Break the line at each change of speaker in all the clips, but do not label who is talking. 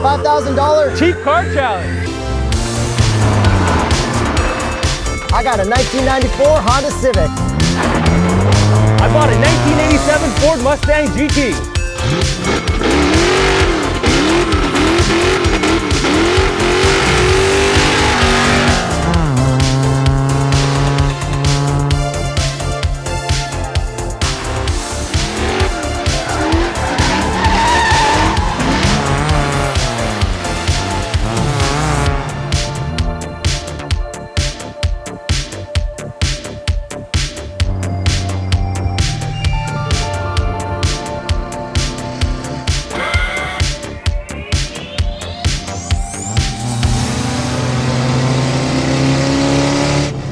$5,000
cheap car challenge.
I got a 1994 Honda Civic.
I bought a 1987 Ford Mustang GT.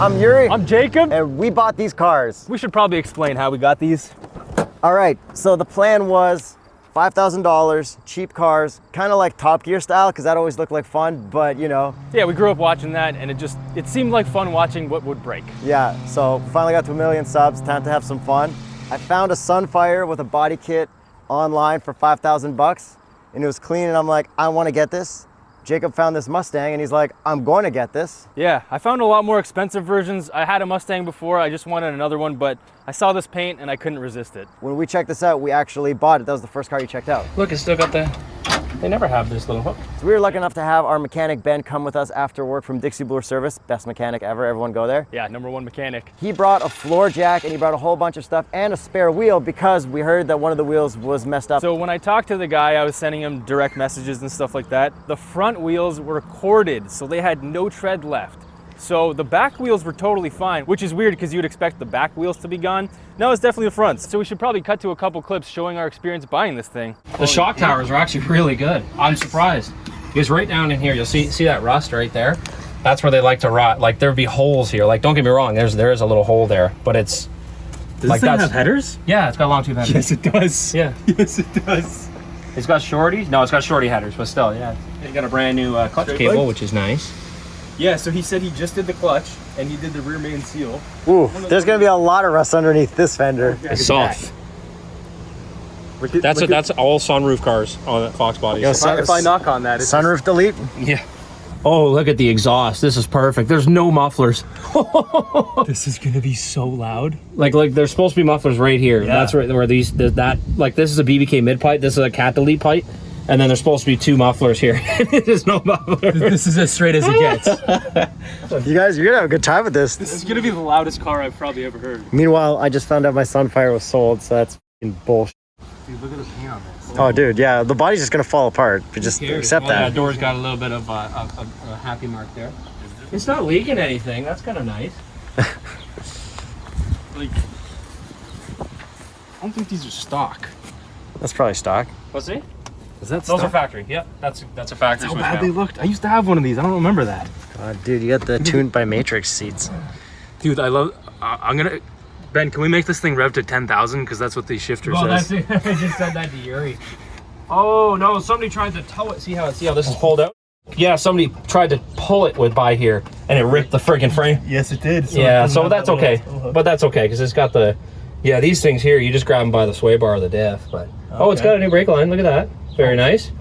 I'm Yuri.
I'm Jakub.
And we bought these cars.
We should probably explain how we got these.
All right, so the plan was $5,000, cheap cars, kind of like Top Gear style, because that always looked like fun, but you know.
Yeah, we grew up watching that, and it seemed like fun watching what would break.
Yeah, so finally got to 1 million subs, time to have some fun. I found a Sunfire with a body kit online for 5,000 bucks, and it was clean, and I'm like, I want to get this. Jakub found this Mustang and he's like, I'm going to get this.
Yeah, I found a lot more expensive versions. I had a Mustang before, I just wanted another one, but I saw this paint and I couldn't resist it.
When we checked this out, we actually bought it. That was the first car you checked out.
Look, it's still got they never have this little hook.
So we were lucky enough to have our mechanic Ben come with us after work from Dixie Bloor Service. Best mechanic ever, everyone go there.
Yeah, #1 mechanic.
He brought a floor jack and he brought a whole bunch of stuff and a spare wheel because we heard that one of the wheels was messed up.
So when I talked to the guy, I was sending him direct messages and stuff like that. The front wheels were corded, so they had no tread left. So the back wheels were totally fine, which is weird because you'd expect the back wheels to be gone. No, it's definitely the fronts. So we should probably cut to a couple clips showing our experience buying this thing.
The shock towers are actually really good. I'm surprised. Because right down in here, you'll see that rust right there? That's where they like to rot. Like there'd be holes here. Like don't get me wrong, there is a little hole there, but it's
Does
like
this thing have headers?
Yeah, it's got long tube headers.
Yes, it does.
Yeah.
Yes, it does.
It's got shorty? No, it's got shorty headers, but still, yeah. It's got a brand new clutch cable, which is nice.
Yeah, so he said he just did the clutch and he did the rear main seal.
Ooh, there's gonna be a lot of rust underneath this fender.
It's soft. That's all sunroof cars on that Foxbody.
Yo,
If I knock on that, it's
sunroof delete?
Yeah. Oh, look at the exhaust. This is perfect. There's no mufflers.
This is gonna be so loud.
Like there's supposed to be mufflers right here.
Yeah.
That's where this is a BBK mid pipe. This is a cat delete pipe. And then there's supposed to be 2 mufflers here. There's no muffler.
This is as straight as it gets.
You guys, you're gonna have a good time with this.
This is gonna be the loudest car I've probably ever heard.
Meanwhile, I just found out my Sunfire was sold, so that's f***ing bullshit.
Dude, look at the paint on this.
Oh, dude, yeah, the body's just gonna fall apart. But just accept that.
That door's got a little bit of a happy mark there. It's not leaking anything. That's kind of nice.
Like, I don't think these are stock.
That's probably stock.
Let's see.
Is that
Those
stock?
are factory. Yep, that's a factory.
How bad they looked. I used to have one of these. I don't remember that.
God, dude, you got the tuned by Matrix seats.
Dude, I love. I'm gonna. Ben, can we make this thing rev to 10,000? Because that's what the shifter says.
That's it. I just said that to Yuri. Oh no! Somebody tried to tow it. See how this is pulled out? Yeah, somebody tried to pull it by here, and it ripped the friggin' frame.
Yes, it did.
Yeah, so that's okay. But that's okay because it's got the. Yeah, these things here, you just grab them by the sway bar of the diff. But oh, it's got a new brake line. Look at that. Very nice.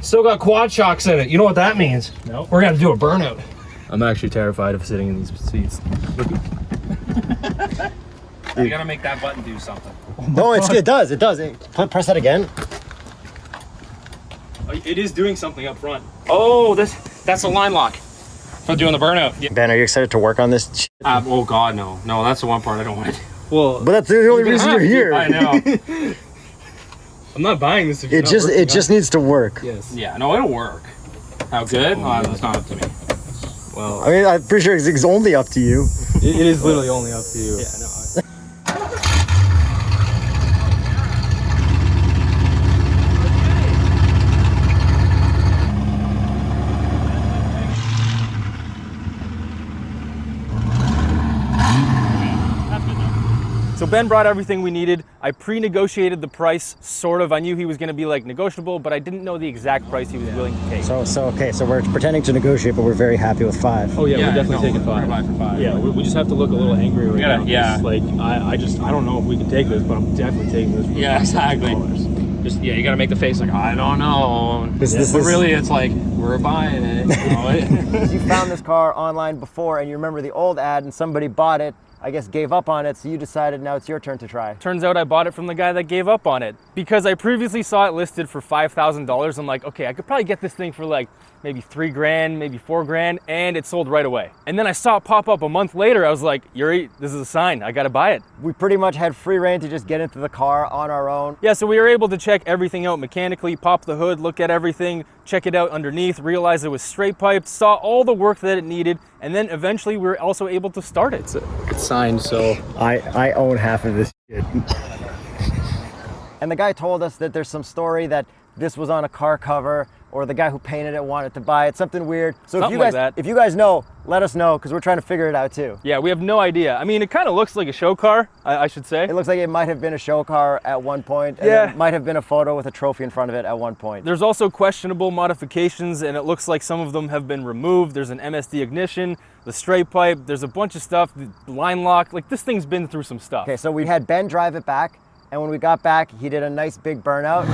Still got quad shocks in it. You know what that means?
No.
We're gonna do a burnout.
I'm actually terrified of sitting in these seats.
You gotta make that button do something.
No, it does. Press that again.
It is doing something up front.
Oh, that's the line lock for doing the burnout. Yeah.
Ben, are you excited to work on this?
Oh God, no. No, that's the one part I don't want to do.
Well,
But that's the only reason you're here.
I know.
I'm not buying this if
It just needs to work.
Yes.
Yeah, no, it'll work. How good? Oh, it's not up to me.
Well,
I mean, I'm pretty sure it's only up to you.
it is literally only up to you.
Yeah, no.
So Ben brought everything we needed. I pre-negotiated the price, sort of. I knew he was gonna be like negotiable, but I didn't know the exact price he was willing to take.
So we're pretending to negotiate, but we're very happy with 5.
Oh yeah, we're definitely taking
We're
5.
gonna buy for 5.
Yeah, we just have to look a little angry right now.
Yeah.
Like I don't know if we can take this, but I'm definitely taking this. For
Yeah, exactly.
$5.
Just, yeah, you gotta make the face like, I don't know.
This
But
is-
really, it's like, we're buying it. You know?
You found this car online before and you remember the old ad and somebody bought it, I guess gave up on it, so you decided now it's your turn to try.
Turns out I bought it from the guy that gave up on it because I previously saw it listed for $5,000. I'm like, okay, I could probably get this thing for like maybe $3,000, maybe $4,000, and it sold right away. And then I saw it pop up a month later. I was like, Yuri, this is a sign. I gotta buy it.
We pretty much had free reign to just get into the car on our own.
Yeah, so we were able to check everything out mechanically, pop the hood, look at everything, check it out underneath, realize it was straight piped, saw all the work that it needed, and then eventually we were also able to start it.
It's signed, so
I own half of this shit. And the guy told us that there's some story that this was on a car cover, or the guy who painted it wanted to buy it, something weird. So
Something like that.
if you guys know, let us know, because we're trying to figure it out too.
Yeah, we have no idea. I mean, it kind of looks like a show car, I should say.
It looks like it might have been a show car at one point, and
Yeah.
it might have been a photo with a trophy in front of it at one point.
There's also questionable modifications, and it looks like some of them have been removed. There's an MSD ignition, the straight pipe, there's a bunch of stuff, the line lock, like this thing's been through some stuff.
Okay, so we had Ben drive it back, and when we got back, he did a nice big burnout.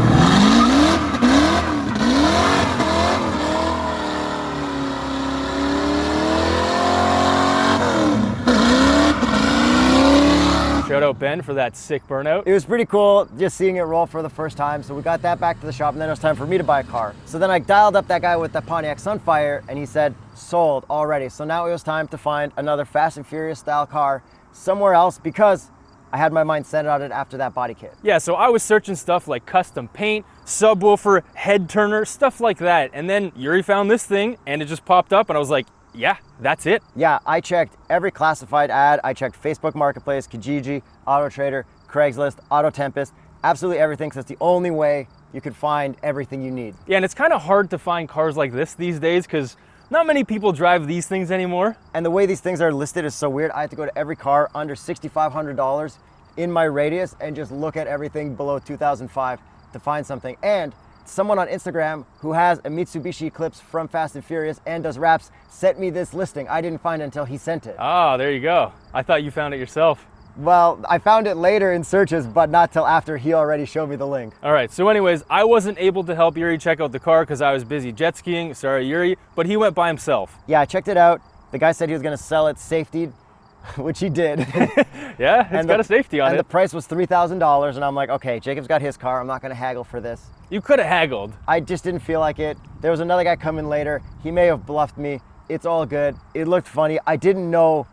Shout out Ben for that sick burnout.
It was pretty cool just seeing it roll for the first time. So we got that back to the shop, and then it was time for me to buy a car. So then I dialed up that guy with the Pontiac Sunfire, and he said, sold already. So now it was time to find another Fast and Furious style car somewhere else, because I had my mind set on it after that body kit.
Yeah, so I was searching stuff like custom paint, subwoofer, head turner, stuff like that. And then Yuri found this thing and it just popped up and I was like, yeah, that's it.
Yeah, I checked every classified ad. I checked Facebook Marketplace, Kijiji, Auto Trader, Craigslist, Auto Tempest, absolutely everything, because it's the only way you could find everything you need.
Yeah, and it's kind of hard to find cars like this these days because not many people drive these things anymore.
And the way these things are listed is so weird. I had to go to every car under $6,500 in my radius and just look at everything below 2005 to find something. And someone on Instagram who has a Mitsubishi Eclipse from Fast and Furious and does wraps sent me this listing. I didn't find it until he sent it.
Ah, there you go. I thought you found it yourself.
Well, I found it later in searches, but not till after he already showed me the link.
All right, so anyways, I wasn't able to help Yuri check out the car because I was busy jet skiing. Sorry, Yuri, but he went by himself.
Yeah, I checked it out. The guy said he was gonna sell it safetied, which he did.
Yeah, it's got a safety on
And the
it.
price was $3,000, and I'm like, okay, Jacob's got his car. I'm not gonna haggle for this.
You could have haggled.
I just didn't feel like it. There was another guy coming later. He may have bluffed me. It's all good. It looked funny. I didn't know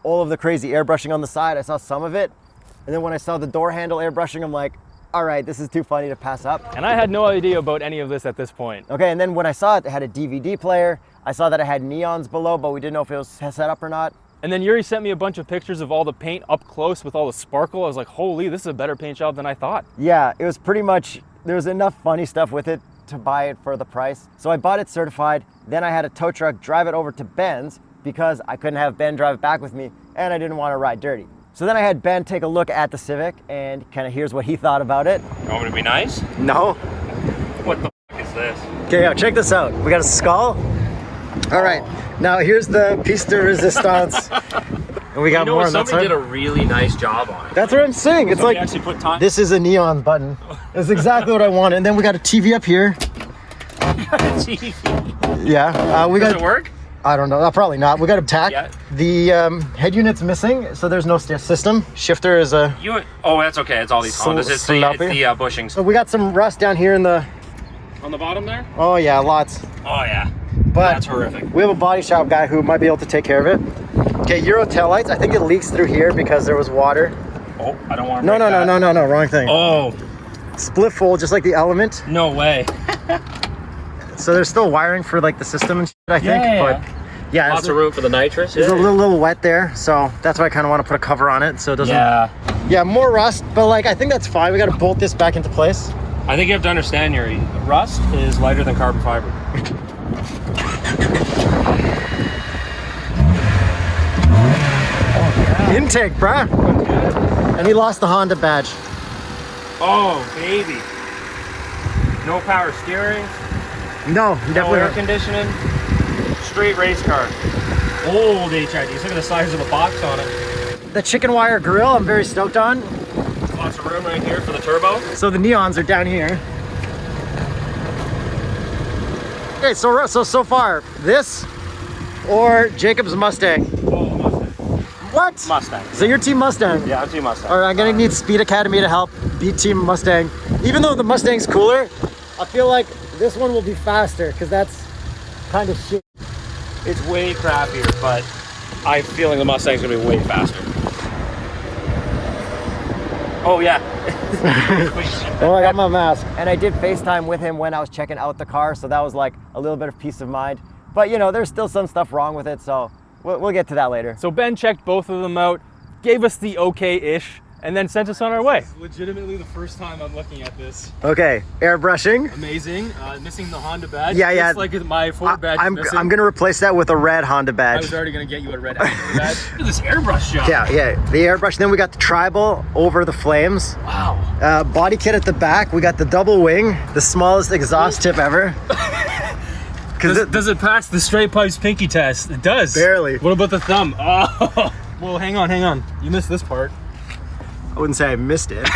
all of the crazy airbrushing on the side. I saw some of it. And then when I saw the door handle airbrushing, I'm like, all right, this is too funny to pass up.
And I had no idea about any of this at this point.
Okay, and then when I saw it, it had a DVD player. I saw that it had neons below, but we didn't know if it was set up or not.
And then Yuri sent me a bunch of pictures of all the paint up close with all the sparkle. I was like, holy, this is a better paint job than I thought.
Yeah, it was pretty much, there was enough funny stuff with it to buy it for the price. So I bought it certified. Then I had a tow truck drive it over to Ben's because I couldn't have Ben drive it back with me and I didn't want to ride dirty. So then I had Ben take a look at the Civic and kind of here's what he thought about it.
You want me to be nice?
No.
What the f is this?
Okay, yo, check this out. We got a skull. All right, now here's the piece de resistance. And we got more on that
somebody
side.
did a really nice job on it.
That's what I'm saying. It's
Somebody
like,
actually put time.
this is a neon button. That's exactly what I wanted. And then we got a TV up here. Yeah, we
Does
got.
it work?
I don't know. Probably not. We got a tack.
Yeah.
The head unit's missing, so there's no steer system. Shifter is a.
Oh, that's okay. It's all these Hondas. It's the bushings.
So we got some rust down here in the.
On the bottom there?
Oh yeah, lots.
Oh yeah.
But
That's horrific.
we have a body shop guy who might be able to take care of it. Okay, Euro taillights. I think it leaks through here because there was water.
Oh, I don't want to.
No, wrong thing.
Oh,
Split fold, just like the Element.
no way.
So there's still wiring for like the system and shit, I think.
Yeah.
But yeah,
Lots of room for the nitrous.
it's a little wet there, so that's why I kind of want to put a cover on it so it doesn't. Yeah, more rust, but like I think that's fine. We got to bolt this back into place.
I think you have to understand, Yuri. Rust is lighter than carbon fiber.
Intake, bruh. And he lost the Honda badge.
Oh, baby. No power steering.
No,
No
definitely.
air conditioning. Straight race car. Old HIDs. Look at the size of the box on it.
The chicken wire grill, I'm very stoked on.
A lot Lots of room right here for the turbo.
So the neons are down here. Okay, so far, this or Jakub's Mustang?
Oh, Mustang.
What?
Mustang.
So you're Team Mustang?
Yeah, I'm Team Mustang.
All right, I'm gonna need Speed Academy to help beat Team Mustang. Even though the Mustang's cooler, I feel like this one will be faster because that's kind of shit.
It's way crappier, but I'm feeling the Mustang's gonna be way faster. Oh yeah.
Oh, I got my mask. And I did FaceTime with him when I was checking out the car, so that was like a little bit of peace of mind. But you know, there's still some stuff wrong with it, so we'll get to that later.
So Ben checked both of them out, gave us the okay-ish, and then sent us on our way.
Legitimately the first time I'm looking at this.
Okay, airbrushing.
Amazing. Missing the Honda badge.
Yeah, yeah.
Just like my Ford badge
I'm
is missing.
I'm gonna replace that with a red Honda
I
badge.
was already gonna get you a red Honda badge. Look at this airbrush job.
Yeah, the airbrush. Then we got the tribal over the flames.
Wow.
Body kit at the back. We got the double wing, the smallest exhaust tip ever.
Does it pass the straight pipes pinky test? It does.
Barely.
What about the thumb? Oh. Well, hang on. You missed this part.
I wouldn't say I missed it.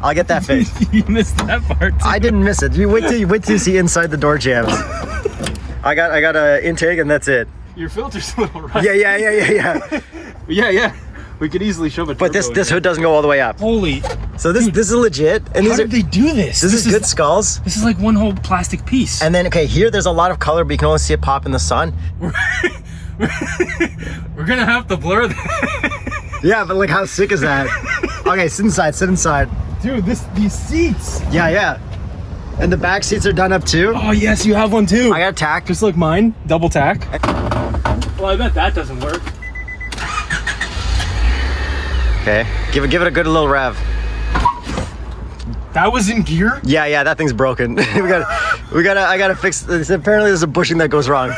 I'll get that fixed.
You missed that part too.
I didn't miss it. You wait till you see inside the door jams. I got a intake and that's it.
Your filter's a little rusty.
Yeah.
Yeah. We could easily shove it.
But this hood doesn't go all the way up.
Holy.
So this is legit. And
How
these
did they do this?
this is good skulls.
This is like one whole plastic piece.
And then okay, here there's a lot of color, but you can only see it pop in the sun.
We're gonna have to blur that.
Yeah, but like how sick is that? Okay, sit inside.
Dude, these seats.
Yeah. And the back seats are done up too.
Oh yes, you have one too.
I got a tack.
Just like mine, double tack. Well, I bet that doesn't work.
Okay, give it a good little rev.
That was in gear?
Yeah, that thing's broken. I gotta fix this. Apparently there's a bushing that goes wrong.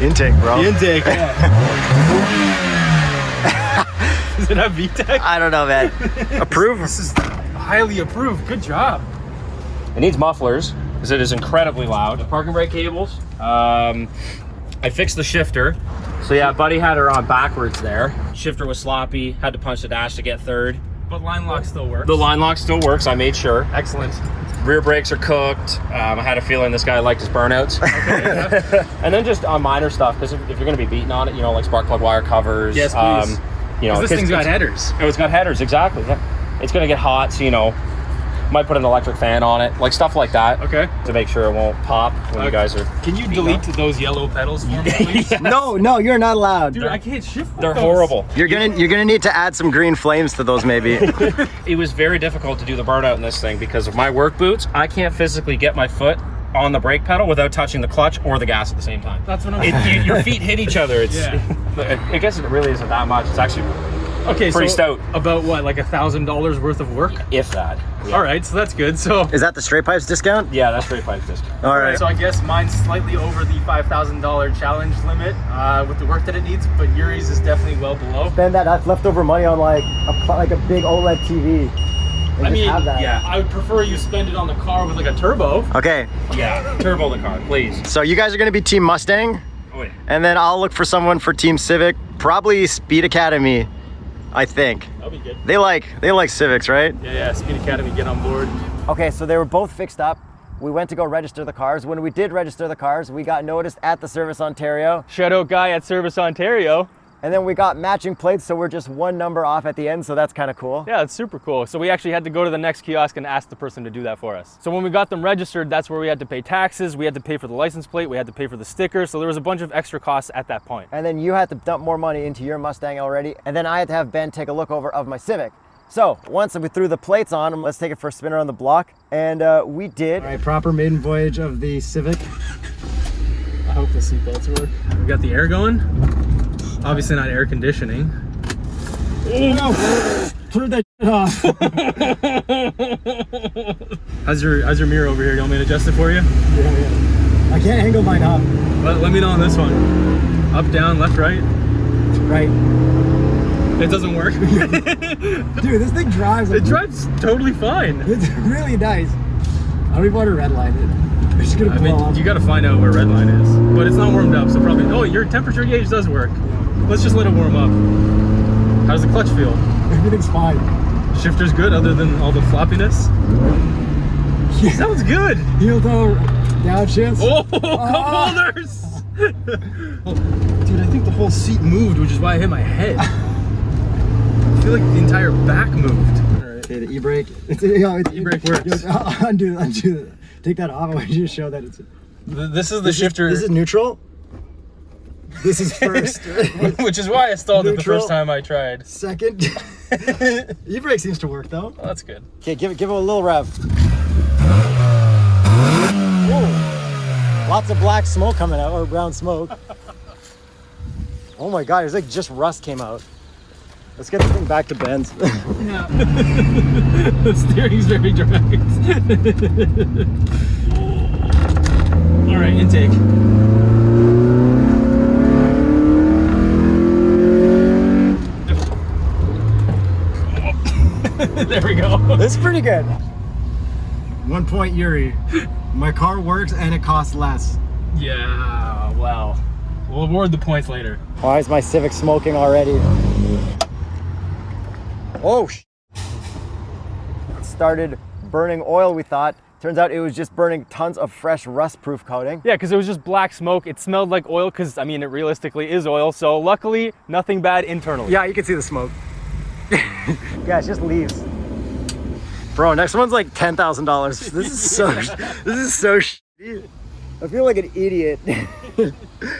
Intake, bro.
Intake, yeah. Does it have VTEC?
I don't know, man. Approve?
This is highly approved. Good job.
It needs mufflers because it is incredibly loud. The parking brake cables. I fixed the shifter. So yeah, Buddy had her on backwards there. Shifter was sloppy. Had to punch the dash to get third.
But line lock still works.
The line lock still works. I made sure.
Excellent.
Rear brakes are cooked. I had a feeling this guy liked his burnouts.
Okay.
And then just on minor stuff, because if you're going to be beating on it, you know, like spark plug wire covers.
Yes, please.
You know,
this thing's got headers.
Oh, it's got headers, exactly. Yeah. It's going to get hot, so you know, might put an electric fan on it, like stuff like that.
Okay.
To make sure it won't pop when you guys are.
Can you delete those yellow pedals for me, please?
Yes.
No, you're not allowed.
Dude, I can't shift with
They're
those.
horrible.
You're gonna need to add some green flames to those, maybe.
It was very difficult to do the burnout in this thing because of my work boots. I can't physically get my foot on the brake pedal without touching the clutch or the gas at the same time.
That's what I'm
Your feet hit each other. It's.
Yeah.
I guess it really isn't that much. It's actually
Okay,
pretty
so
stout.
About what, like $1,000 worth of work?
If that. Yeah.
All right, so that's good. So
Is that the straight pipes discount?
Yeah, that's straight pipe discount.
All right.
So I guess mine's slightly over the $5,000 challenge limit with the work that it needs, but Yuri's is definitely well below.
Spend that's leftover money on like a big OLED TV. And
I
just
mean,
have that.
yeah, I would prefer you spend it on the car with like a turbo.
Okay,
Yeah, turbo the car, please.
so you guys are gonna be Team Mustang,
Oh, yeah.
and then I'll look for someone for Team Civic. Probably Speed Academy, I think.
That'll be good.
They like Civics, right?
Yeah, Speed Academy, get on board.
Okay, so they were both fixed up. We went to go register the cars. When we did register the cars, we got noticed at the Service Ontario,
Shout out guy at Service Ontario.
and then we got matching plates, so we're just one number off at the end, so that's kind of cool.
Yeah, it's super cool. So we actually had to go to the next kiosk and ask the person to do that for us. So when we got them registered, that's where we had to pay taxes, we had to pay for the license plate, we had to pay for the sticker, so there was a bunch of extra costs at that point.
And then you had to dump more money into your Mustang already, and then I had to have Ben take a look over of my Civic. So once we threw the plates on, let's take it for a spin around the block, and we did.
All right, proper maiden voyage of the Civic.
I hope the seatbelts work. We got the air going. Obviously not air conditioning.
Oh no! Turn that off.
How's your mirror over here? You want me to adjust it for you?
Yeah. I can't angle mine up.
Let me know on this one. Up, down, left, right.
Right.
It doesn't work.
Dude, this thing drives. Like,
It drives totally fine.
It's really nice. I don't even want to redline it. It's just gonna
I
blow
mean,
off.
you got to find out where red line is, but it's not warmed up, so probably. Oh, your temperature gauge does work. Let's just let it warm up. How's the clutch feel?
Everything's fine.
Shifter's good other than all the floppiness?
Yeah.
Sounds good.
Heel toe, downshift.
Oh, cup holders! Dude, I think the whole seat moved, which is why I hit my head. I feel like the entire back moved.
Okay, the e-brake.
E-brake works.
Undo it. Take that off. I want you to show that it's...
This is the shifter.
This is neutral. This is first.
Which is why I stalled it the
Neutral.
first time I tried.
Second. E-brake seems to work though.
Oh, that's good.
Okay, give him a little rev. Whoa. Lots of black smoke coming out, or brown smoke. Oh my God, it's like just rust came out. Let's get the thing back to Ben's.
Yeah. The steering's very direct. All right, intake. There we go.
This is pretty good.
1 point, Yuri. My car works and it costs less.
Yeah, wow. We'll award the points later.
Why is my Civic smoking already? Oh, it started burning oil, we thought. Turns out it was just burning tons of fresh rust-proof coating.
Yeah, because it was just black smoke. It smelled like oil because, I mean, it realistically is oil. So luckily, nothing bad internally.
Yeah, you can see the smoke. Yeah, it's just leaves. Bro, next one's like $10,000. This is so shitty. I feel like an idiot.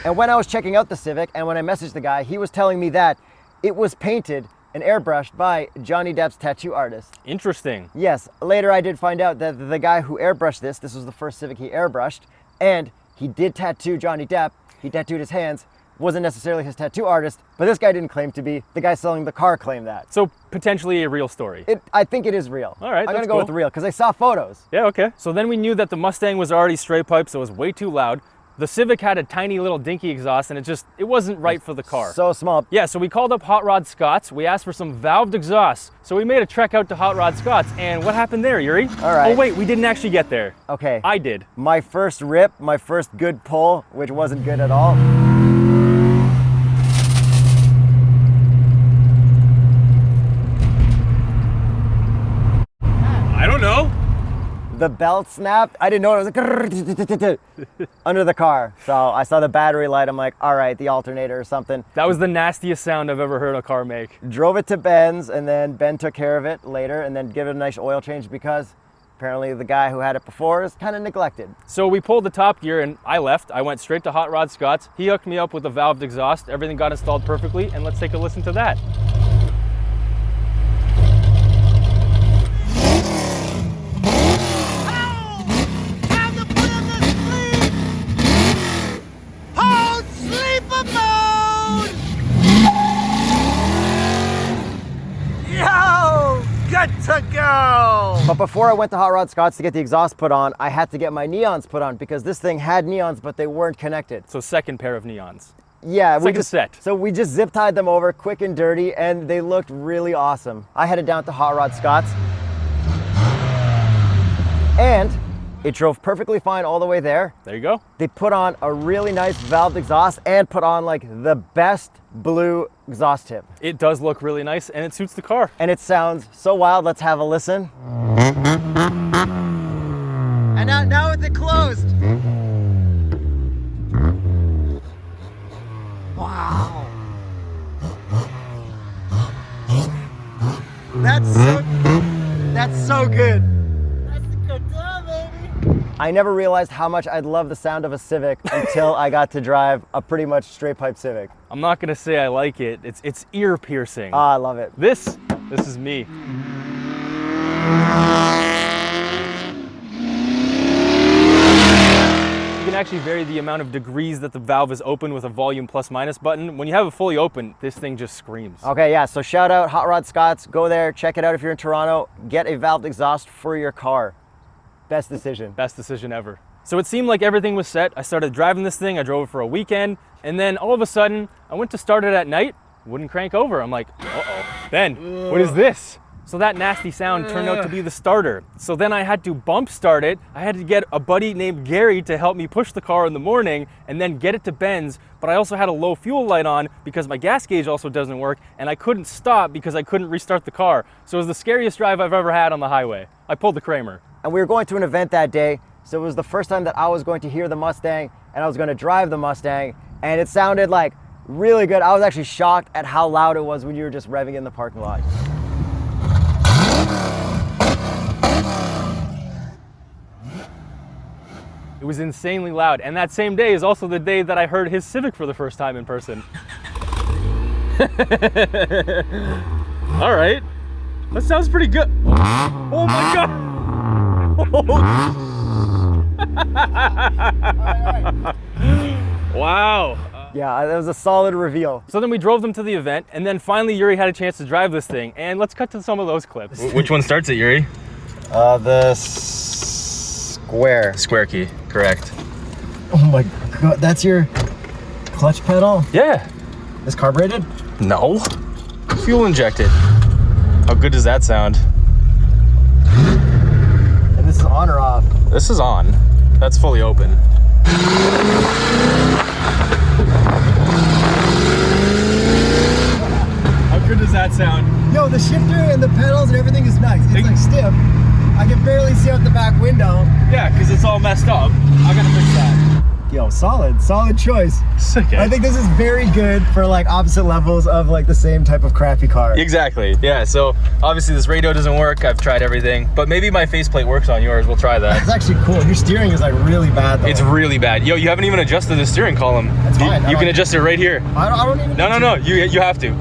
And when I was checking out the Civic and when I messaged the guy, he was telling me that it was painted and airbrushed by Johnny Depp's tattoo artist.
Interesting.
Yes, later I did find out that the guy who airbrushed this was the first Civic he airbrushed, and he did tattoo Johnny Depp. He tattooed his hands. Wasn't necessarily his tattoo artist, but this guy didn't claim to be. The guy selling the car claimed that.
So potentially a real story.
I think it is real.
All right,
I'm gonna
that's
go
cool.
with real because I saw photos.
Yeah, okay. So then we knew that the Mustang was already straight pipe, so it was way too loud. The Civic had a tiny little dinky exhaust and it wasn't right for the car.
So small.
Yeah, so we called up Hot Rod Scott's. We asked for some valved exhausts. So we made a trek out to Hot Rod Scott's, and what happened there, Yuri?
All right.
Oh wait, we didn't actually get there.
Okay.
I did.
My first rip, my first good pull, which wasn't good at all.
I don't know.
The belt snapped. I didn't know it was like under the car. So I saw the battery light. I'm like, all right, the alternator or something.
That was the nastiest sound I've ever heard a car make.
Drove it to Ben's, and then Ben took care of it later and then gave it a nice oil change because apparently the guy who had it before is kind of neglected.
So we pulled the top gear and I left. I went straight to Hot Rod Scott's. He hooked me up with a valved exhaust. Everything got installed perfectly, and let's take a listen to that.
But before I went to Hot Rod Scott's to get the exhaust put on, I had to get my neons put on because this thing had neons, but they weren't connected.
So second pair of neons.
Yeah,
Second set.
So we just zip tied them over quick and dirty, and they looked really awesome. I headed down to Hot Rod Scott's, and it drove perfectly fine all the way there.
There you go.
They put on a really nice valved exhaust and put on like the best blue exhaust tip.
It does look really nice and it suits the car.
And it sounds so wild. Let's have a listen. And now with it closed. Wow. That's so good. That's a good time, baby. I never realized how much I'd love the sound of a Civic until I got to drive a pretty much straight pipe Civic.
I'm not gonna say I like it. It's ear piercing.
I love it.
This is me. You can actually vary the amount of degrees that the valve is open with a volume plus minus button. When you have it fully open, this thing just screams.
Okay, yeah, so shout out Hot Rod Scott's. Go there, check it out if you're in Toronto. Get a valved exhaust for your car. Best decision.
Best decision ever. So it seemed like everything was set. I started driving this thing. I drove it for a weekend. And then all of a sudden, I went to start it at night. Wouldn't crank over. I'm like, uh-oh. Ben, what is this? So that nasty sound turned out to be the starter. So then I had to bump start it. I had to get a buddy named Gary to help me push the car in the morning and then get it to Ben's. But I also had a low fuel light on because my gas gauge also doesn't work, and I couldn't stop because I couldn't restart the car. So it was the scariest drive I've ever had on the highway. I pulled the Kramer.
And we were going to an event that day, so it was the first time that I was going to hear the Mustang and I was going to drive the Mustang, and it sounded like really good. I was actually shocked at how loud it was when you were just revving in the parking lot.
It was insanely loud, and that same day is also the day that I heard his Civic for the first time in person. All right, that sounds pretty good. Oh my God. Wow.
Yeah, that was a solid reveal.
So then we drove them to the event, and then finally Yuri had a chance to drive this thing, and let's cut to some of those clips.
Which one starts it, Yuri?
The square.
Square key, correct.
Oh my God, that's your clutch pedal?
Yeah.
It's carbureted?
No. Fuel injected. How good does that sound?
And this is on or off?
This is on. That's fully open.
How good does that sound?
Yo, the shifter and the pedals and everything is nice. It's like stiff. I can barely see out the back window.
Yeah, because it's all messed up. I gotta fix that.
Yo, solid choice.
Sick.
I think this is very good for like opposite levels of like the same type of crappy car.
Exactly. Yeah, so obviously this radio doesn't work. I've tried everything, but maybe my faceplate works on yours. We'll try that.
It's actually cool. Your steering is like really bad though.
It's really bad. Yo, you haven't even adjusted the steering column.
That's fine.
You can adjust it right here.
I don't even
No. You have to.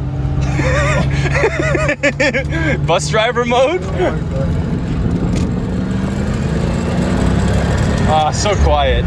Bus driver mode? Ah, so quiet.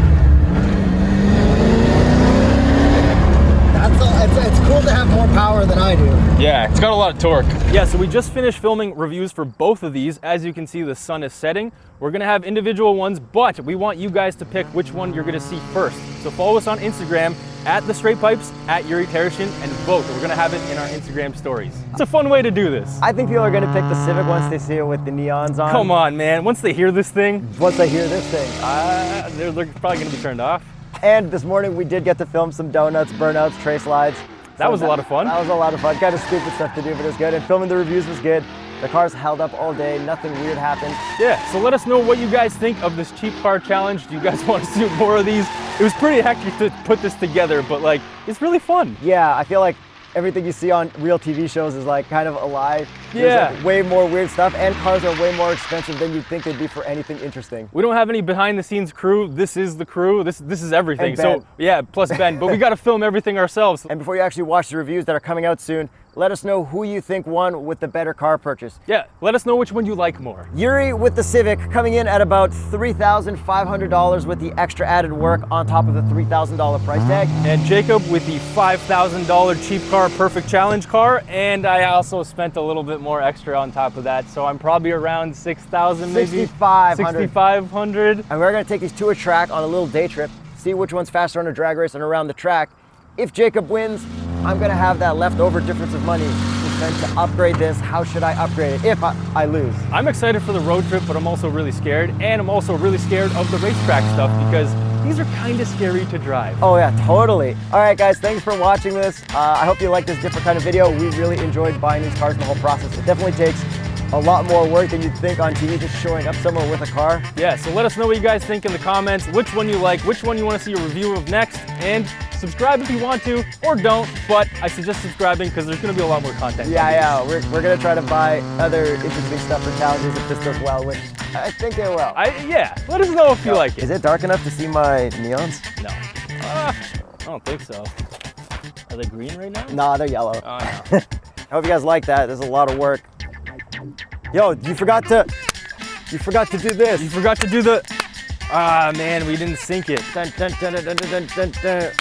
It's cool to have more power than I do.
Yeah, it's got a lot of torque.
Yeah, so we just finished filming reviews for both of these. As you can see, the sun is setting. We're gonna have individual ones, but we want you guys to pick which one you're gonna see first. So follow us on Instagram at TheStraightPipes, at Yuri Tereshin, and vote. We're gonna have it in our Instagram stories. It's a fun way to do this.
I think people are gonna pick the Civic once they see it with the neons on.
Come on, man. Once they hear this thing,
Once they hear this thing.
they're probably gonna be turned off.
And this morning we did get to film some donuts, burnouts, tray slides.
That was a lot of fun.
That was a lot of fun. Kind of stupid stuff to do, but it was good. And filming the reviews was good. The cars held up all day. Nothing weird happened.
Yeah, so let us know what you guys think of this cheap car challenge. Do you guys want to see more of these? It was pretty hectic to put this together, but like, it's really fun.
Yeah, I feel like everything you see on real TV shows is like kind of a lie. There's
Yeah.
like way more weird stuff, and cars are way more expensive than you'd think they'd be for anything interesting.
We don't have any behind the scenes crew. This is the crew. This is everything.
And Ben.
So yeah, plus Ben, but we got to film everything ourselves.
And before you actually watch the reviews that are coming out soon, let us know who you think won with the better car purchase.
Yeah, let us know which one you like more.
Yuri with the Civic coming in at about $3,500 with the extra added work on top of the $3,000 price tag.
And Jacob with the $5,000 cheap car perfect challenge car, and I also spent a little bit more extra on top of that, so I'm probably around 6,000 maybe. 6,500.
And we're gonna take these to a track on a little day trip, see which one's faster on a drag race and around the track. If Jacob wins, I'm gonna have that leftover difference of money to spend to upgrade this. How should I upgrade it if I lose?
I'm excited for the road trip, but I'm also really scared, and I'm also really scared of the racetrack stuff because these are kind of scary to drive.
Oh yeah, totally. All right guys, thanks for watching this. I hope you like this different kind of video. We really enjoyed buying these cars and the whole process. It definitely takes a lot more work than you'd think on TV, just showing up somewhere with a car.
Yeah, so let us know what you guys think in the comments, which one you like, which one you want to see a review of next, and subscribe if you want to, or don't, but I suggest subscribing because there's going to be a lot more content.
Yeah, we're going to try to buy other interesting stuff for challenges if this does well, which I think it will.
Yeah, let us know if you like it.
Is it dark enough to see my neons?
No. I don't think so. Are they green right now?
Nah, they're yellow.
Oh, no.
I hope you guys like that. There's a lot of work. Yo, you forgot to do this.
You forgot to do the... Ah, man, we didn't sync it.
Dun, dun, dun, dun, dun, dun, dun.